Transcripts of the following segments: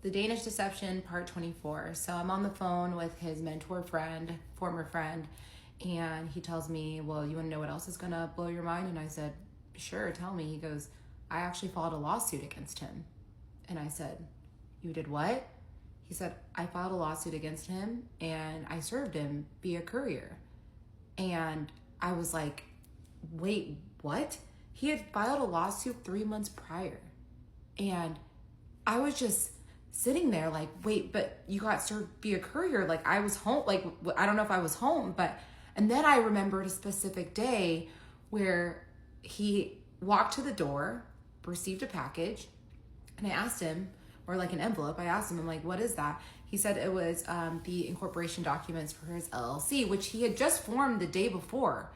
The Danish Deception, part 24. So I'm on the phone with his mentor friend, former friend, and he tells me, well, you want to know what else is going to blow your mind? And I said, sure, tell me. He goes, I actually filed a lawsuit against him. And I said, you did what? He said, I filed a lawsuit against him and I served him via courier. And I was like, wait, what? He had filed a lawsuit 3 months prior. And I was just sitting there like, wait, but you got served via courier. Like I was home, like, I don't know if I was home, but, and then I remembered a specific day where he walked to the door, received a package, and I asked him, or like an envelope, I asked him, I'm like, what is that? He said it was the incorporation documents for his LLC, which he had just formed the day before.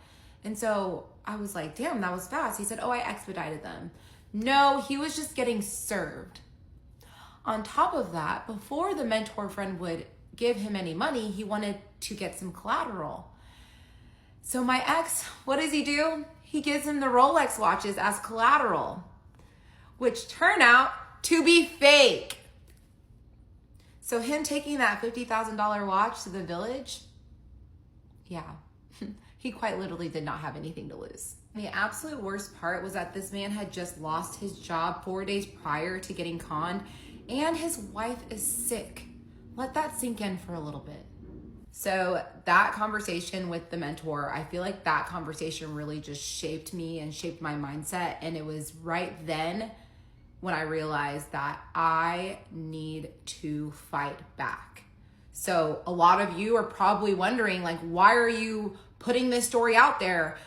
And so I was like, damn, that was fast. He said, oh, I expedited them. No, he was just getting served. On top of that, before the mentor friend would give him any money, he wanted to get some collateral. So my ex, what does he do? He gives him the Rolex watches as collateral, which turn out to be fake. So him taking that $50,000 watch to the village, yeah, he quite literally did not have anything to lose. The absolute worst part was that this man had just lost his job 4 days prior to getting conned, and his wife is sick. Let that sink in for a little bit. So that conversation with the mentor, I feel like that conversation really just shaped me and shaped my mindset. And it was right then when I realized that I need to fight back. So a lot of you are probably wondering, like, why are you putting this story out there?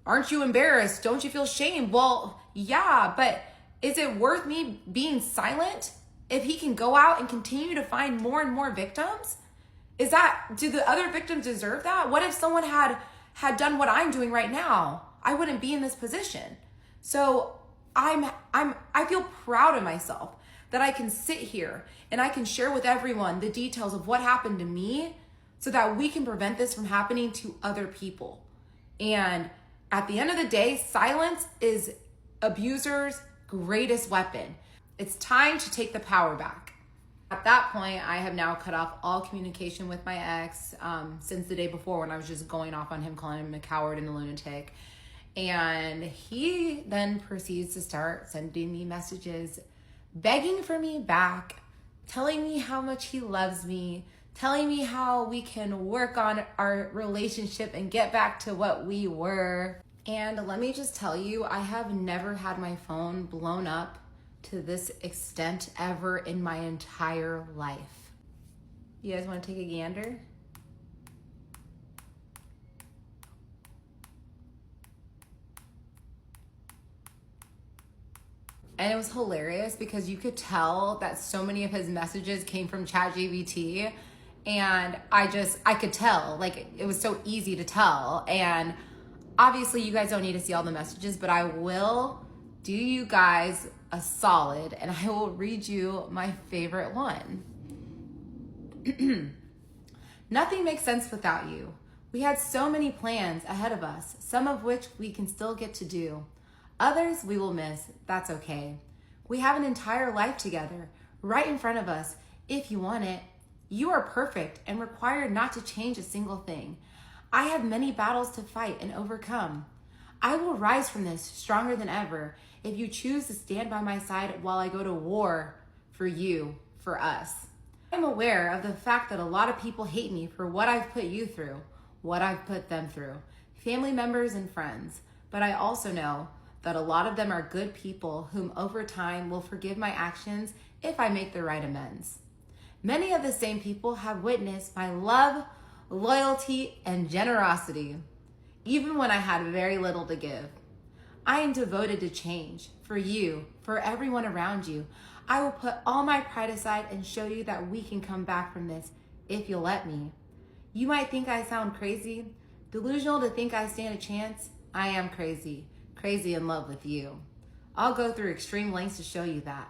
Aren't you embarrassed? Don't you feel shame? Well, yeah, but is it worth me being silent if he can go out and continue to find more and more victims? Do the other victims deserve that? What if someone had done what I'm doing right now? I wouldn't be in this position. So I feel proud of myself that I can sit here and I can share with everyone the details of what happened to me so that we can prevent this from happening to other people. And at the end of the day, silence is abusers' greatest weapon. It's time to take the power back. At that point, I have now cut off all communication with my ex since the day before when I was just going off on him, calling him a coward and a lunatic. And he then proceeds to start sending me messages, begging for me back, telling me how much he loves me, telling me how we can work on our relationship and get back to what we were. And let me just tell you, I have never had my phone blown up to this extent ever in my entire life. You guys want to take a gander? And it was hilarious because you could tell that so many of his messages came from ChatGPT, and I could tell, like, it was so easy to tell. And obviously you guys don't need to see all the messages, but I will do you guys a solid and I will read you my favorite one. Nothing makes sense without you. We had so many plans ahead of us, some of which we can still get to do. Others we will miss. That's okay. We have an entire life together right in front of us if you want it. You are perfect and required not to change a single thing. I have many battles to fight and overcome. I will rise from this stronger than ever if you choose to stand by my side while I go to war for you, for us. I'm aware of the fact that a lot of people hate me for what I've put you through, what I've put them through, family members and friends. But I also know that a lot of them are good people whom over time will forgive my actions if I make the right amends. Many of the same people have witnessed my love, loyalty, and generosity, even when I had very little to give. I am devoted to change for you, for everyone around you. I will put all my pride aside and show you that we can come back from this if you'll let me. You might think I sound crazy, delusional to think I stand a chance. I am crazy in love with you. I'll go through extreme lengths to show you that.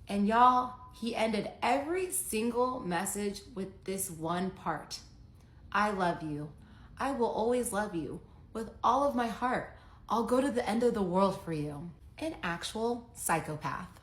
And y'all, he ended every single message with this one part. I love you. I will always love you with all of my heart. I'll go to the end of the world for you. An actual psychopath.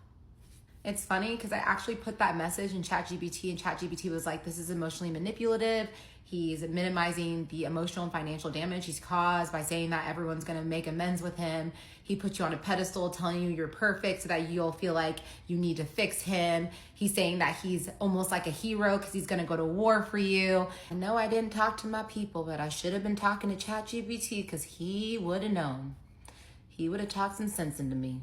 It's funny because I actually put that message in ChatGPT, and ChatGPT was like, this is emotionally manipulative. He's minimizing the emotional and financial damage he's caused by saying that everyone's going to make amends with him. He puts you on a pedestal telling you you're perfect so that you'll feel like you need to fix him. He's saying that he's almost like a hero because he's going to go to war for you. And no, I didn't talk to my people, but I should have been talking to ChatGPT because he would have known. He would have talked some sense into me.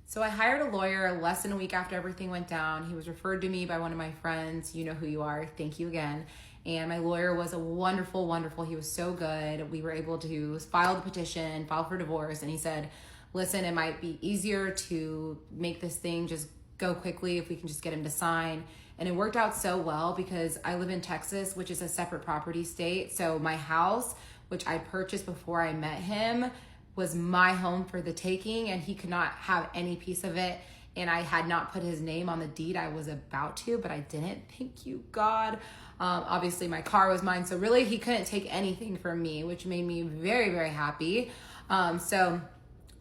So I hired a lawyer less than a week after everything went down. He was referred to me by one of my friends. You know who you are. Thank you again. And my lawyer was a wonderful, he was so good. We were able to file the petition, file for divorce. And he said, listen, it might be easier to make this thing just go quickly if we can just get him to sign. And it worked out so well because I live in Texas, which is a separate property state. So my house, which I purchased before I met him, was my home for the taking, and he could not have any piece of it. And I had not put his name on the deed. I was about to, but I didn't. Thank you, God. Obviously my car was mine. So really he couldn't take anything from me, which made me very happy. So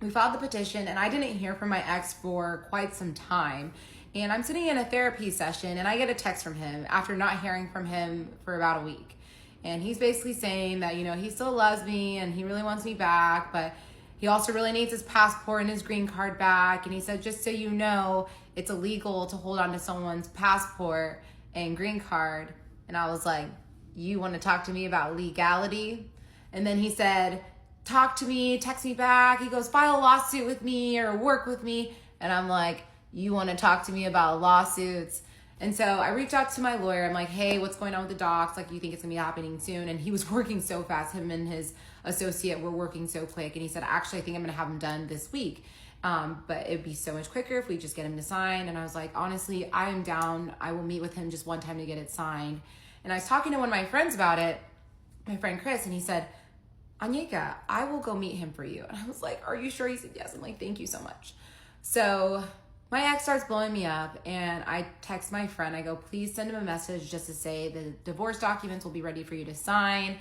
we filed the petition, and I didn't hear from my ex for quite some time. And I'm sitting in a therapy session, and I get a text from him after not hearing from him for about a week. And he's basically saying that, he still loves me and he really wants me back, but he also really needs his passport and his green card back. And he said, just so you know, it's illegal to hold on to someone's passport and green card. And I was like, you want to talk to me about legality? And then he said, talk to me, text me back. He goes, file a lawsuit with me or work with me. And I'm like, you want to talk to me about lawsuits? And so I reached out to my lawyer. I'm like, hey, what's going on with the docs? Like, you think it's gonna be happening soon? And he was working so fast. Him and his associate were working so quick. And he said, actually, I think I'm gonna have them done this week. But it'd be so much quicker if we just get him to sign. And I was like, honestly, I am down. I will meet with him just one time to get it signed. And I was talking to one of my friends about it, my friend Chris, and he said, Anyeka, I will go meet him for you. And I was like, are you sure? He said, yes. I'm like, thank you so much. So my ex starts blowing me up, and I text my friend. I go, please send him a message just to say the divorce documents will be ready for you to sign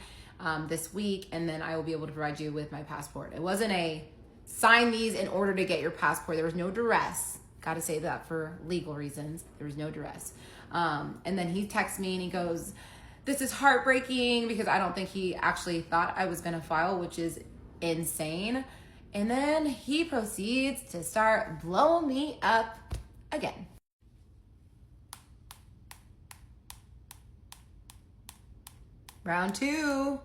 this week, and then I will be able to provide you with my passport. It wasn't a sign these in order to get your passport. There was no duress. Got to say that for legal reasons. There was no duress. And then he texts me and he goes, this is heartbreaking, because I don't think he actually thought I was going to file, which is insane. And then he proceeds to start blowing me up again. Round two.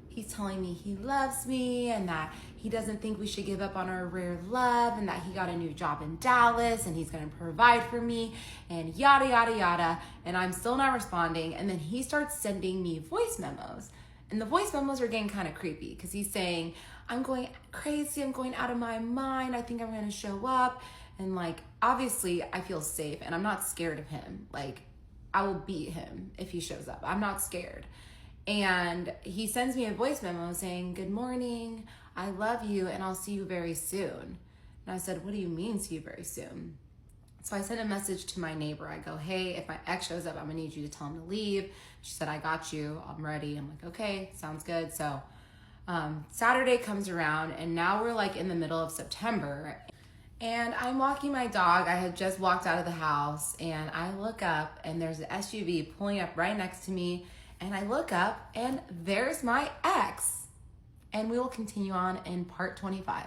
He's telling me he loves me and that he doesn't think we should give up on our rare love, and that he got a new job in Dallas and he's gonna provide for me and yada, yada, yada. And I'm still not responding. And then he starts sending me voice memos. And the voice memos are getting kind of creepy because he's saying, I'm going crazy, I'm going out of my mind, I think I'm gonna show up. And like, obviously I feel safe and I'm not scared of him. Like, I will beat him if he shows up. I'm not scared. And he sends me a voice memo saying, good morning, I love you, and I'll see you very soon. And I said, what do you mean see you very soon? So I sent a message to my neighbor. I go, hey, if my ex shows up, I'm gonna need you to tell him to leave. She said, I got you, I'm ready. I'm like, okay, sounds good. So Saturday comes around, and now we're like in the middle of September, and I'm walking my dog. I had just walked out of the house, and I look up, and there's an SUV pulling up right next to me, and I look up, and there's my ex. And we will continue on in part 25.